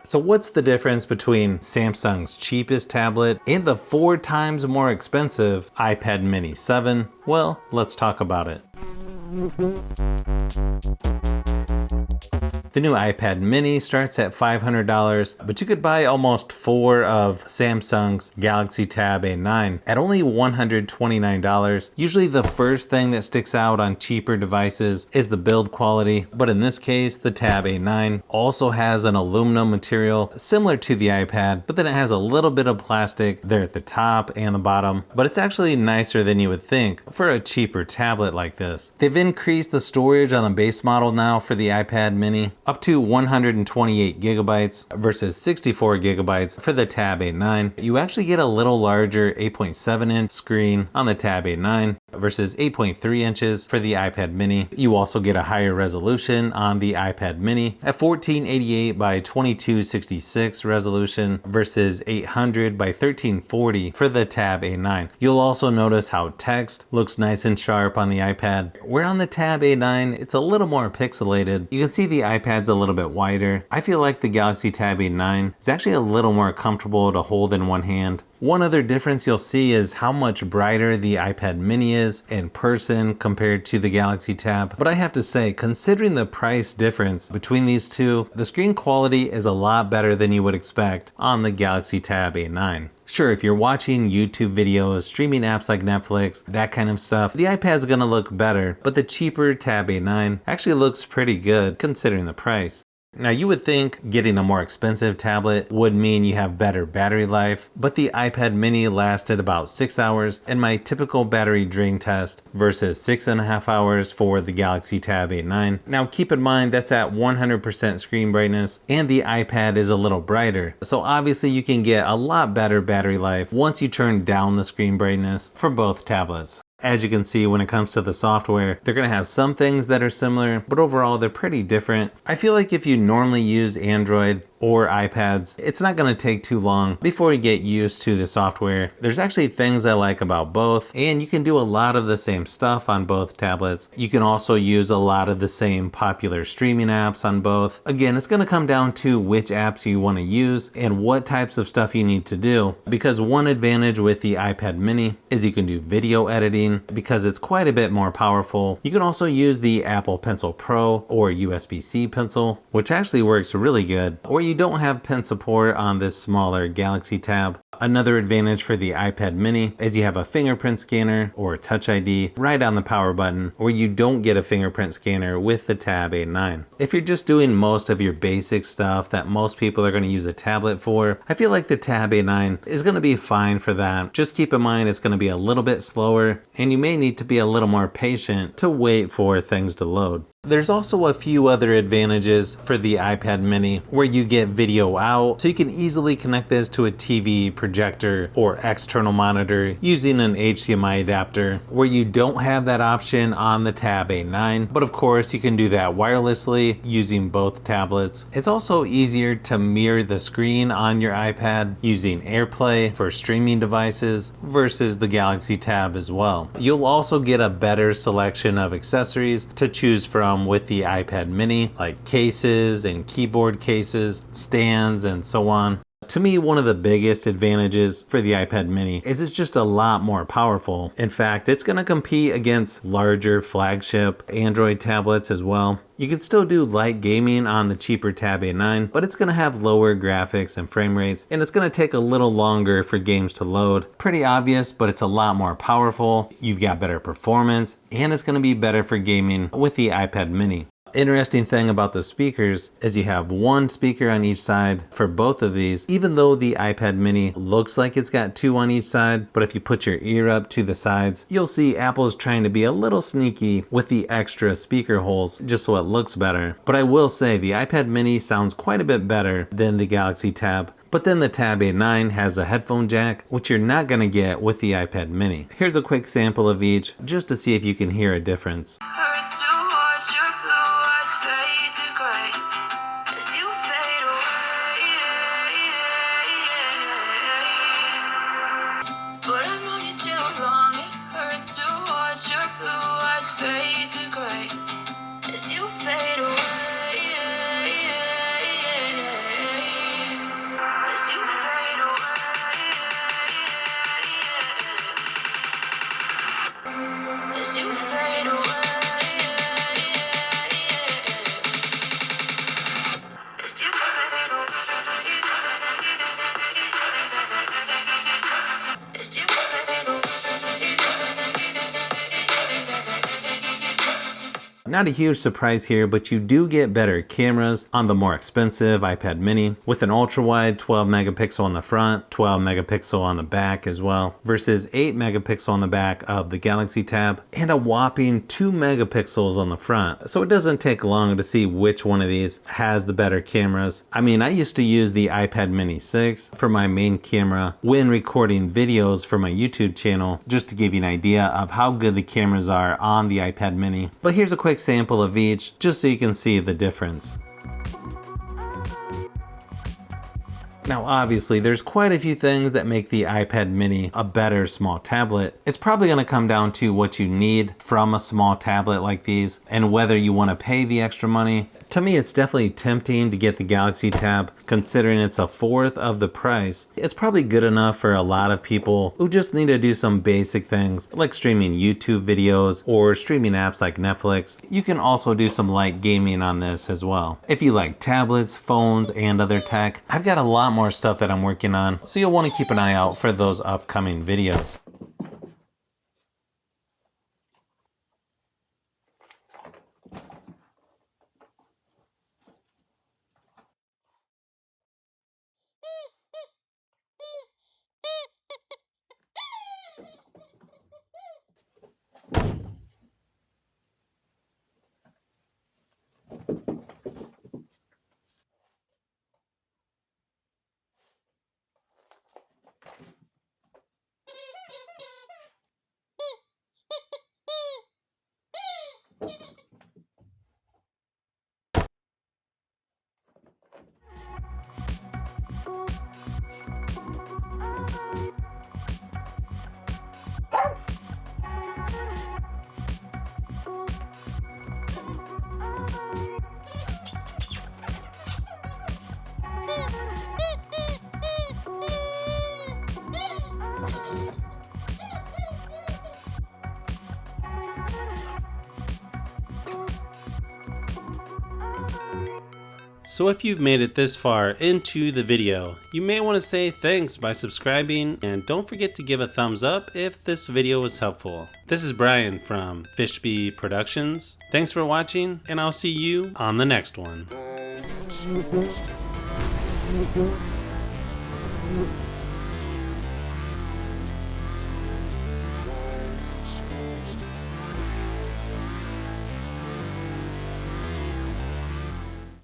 So what's the difference between Samsung's cheapest tablet and the 4 times more expensive iPad mini 7? Well, let's talk about it. The new iPad mini starts at $500, but you could buy almost 4 of Samsung's Galaxy Tab A9 at only $129. Usually the first thing that sticks out on cheaper devices is the build quality, but in this case, the Tab A9 also has an aluminum material similar to the iPad, but then it has a little bit of plastic there at the top and the bottom, but it's actually nicer than you would think for a cheaper tablet like this. They've increased the storage on the base model now for the iPad mini up to 128 gigabytes versus 64 gigabytes for the Tab A9. You actually get a little larger 8.7 inch screen on the Tab A9 versus 8.3 inches for the iPad mini. You also get a higher resolution on the iPad mini at 1488 by 2266 resolution versus 800 by 1340 for the Tab A9. You'll also notice how text looks nice and sharp on the iPad, where on the Tab A9 it's a little more pixelated. You can see the iPad's a little bit wider. I feel like the Galaxy Tab A9 is actually a little more comfortable to hold in one hand. One other difference you'll see is how much brighter the iPad mini is in person compared to the Galaxy Tab. But I have to say, considering the price difference between these two, the screen quality is a lot better than you would expect on the Galaxy Tab A9. Sure, if you're watching YouTube videos, streaming apps like Netflix, that kind of stuff, the iPad's gonna look better, but the cheaper Tab A9 actually looks pretty good considering the price. Now you would think getting a more expensive tablet would mean you have better battery life, but the iPad mini lasted about 6 hours in my typical battery drain test versus 6.5 hours for the Galaxy Tab A9. Now keep in mind that's at 100% screen brightness and the iPad is a little brighter, so obviously you can get a lot better battery life once you turn down the screen brightness for both tablets. As you can see, when it comes to the software, they're going to have some things that are similar, but overall they're pretty different. I feel like if you normally use Android or iPads, it's not going to take too long before you get used to the software. There's actually things I like about both, and you can do a lot of the same stuff on both tablets. You can also use a lot of the same popular streaming apps on both. Again, it's going to come down to which apps you want to use and what types of stuff you need to do, because one advantage with the iPad mini is you can do video editing because it's quite a bit more powerful. You can also use the Apple Pencil Pro or USB-C pencil, which actually works really good, or you don't have pen support on this smaller Galaxy Tab. Another advantage for the iPad mini is you have a fingerprint scanner or Touch ID right on the power button, where you don't get a fingerprint scanner with the Tab A9. If you're just doing most of your basic stuff that most people are going to use a tablet for, I feel like the Tab A9 is going to be fine for that. Just keep in mind it's going to be a little bit slower and you may need to be a little more patient to wait for things to load. There's also a few other advantages for the iPad mini where you get video out, so you can easily connect this to a TV, projector, or external monitor using an HDMI adapter, where you don't have that option on the Tab A9, but of course you can do that wirelessly using both tablets. It's also easier to mirror the screen on your iPad using AirPlay for streaming devices versus the Galaxy Tab as well. You'll also get a better selection of accessories to choose from with the iPad mini, like cases and keyboard cases, stands, and so on. To me, one of the biggest advantages for the iPad mini is it's just a lot more powerful. In fact, it's going to compete against larger flagship Android tablets as well. You can still do light gaming on the cheaper Tab A9, but it's going to have lower graphics and frame rates, and it's going to take a little longer for games to load. Pretty obvious, but it's a lot more powerful. You've got better performance, and it's going to be better for gaming with the iPad mini. Interesting thing about the speakers is you have one speaker on each side for both of these, even though the iPad mini looks like it's got 2 on each side. But if you put your ear up to the sides, you'll see Apple's trying to be a little sneaky with the extra speaker holes just so it looks better. But I will say the iPad mini sounds quite a bit better than the Galaxy Tab. But then the Tab A9 has a headphone jack, which you're not going to get with the iPad mini. Here's a quick sample of each just to see if you can hear a difference. Not a huge surprise here, but you do get better cameras on the more expensive iPad mini with an ultra wide 12 megapixel on the front, 12 megapixel on the back as well, versus 8 megapixel on the back of the Galaxy Tab and a whopping 2 megapixels on the front. So it doesn't take long to see which one of these has the better cameras. I mean, I used to use the iPad mini 6 for my main camera when recording videos for my YouTube channel, just to give you an idea of how good the cameras are on the iPad mini. But here's a quick sample of each, just so you can see the difference. Now obviously there's quite a few things that make the iPad mini a better small tablet. It's probably going to come down to what you need from a small tablet like these and whether you want to pay the extra money. To me, it's definitely tempting to get the Galaxy Tab, considering it's a fourth of the price. It's probably good enough for a lot of people who just need to do some basic things like streaming YouTube videos or streaming apps like Netflix. You can also do some light gaming on this as well. If you like tablets, phones, and other tech, I've got a lot more stuff that I'm working on, so you'll want to keep an eye out for those upcoming videos. So if you've made it this far into the video, you may want to say thanks by subscribing, and don't forget to give a thumbs up if this video was helpful. This is Brian from Fishbee Productions. Thanks for watching, and I'll see you on the next one.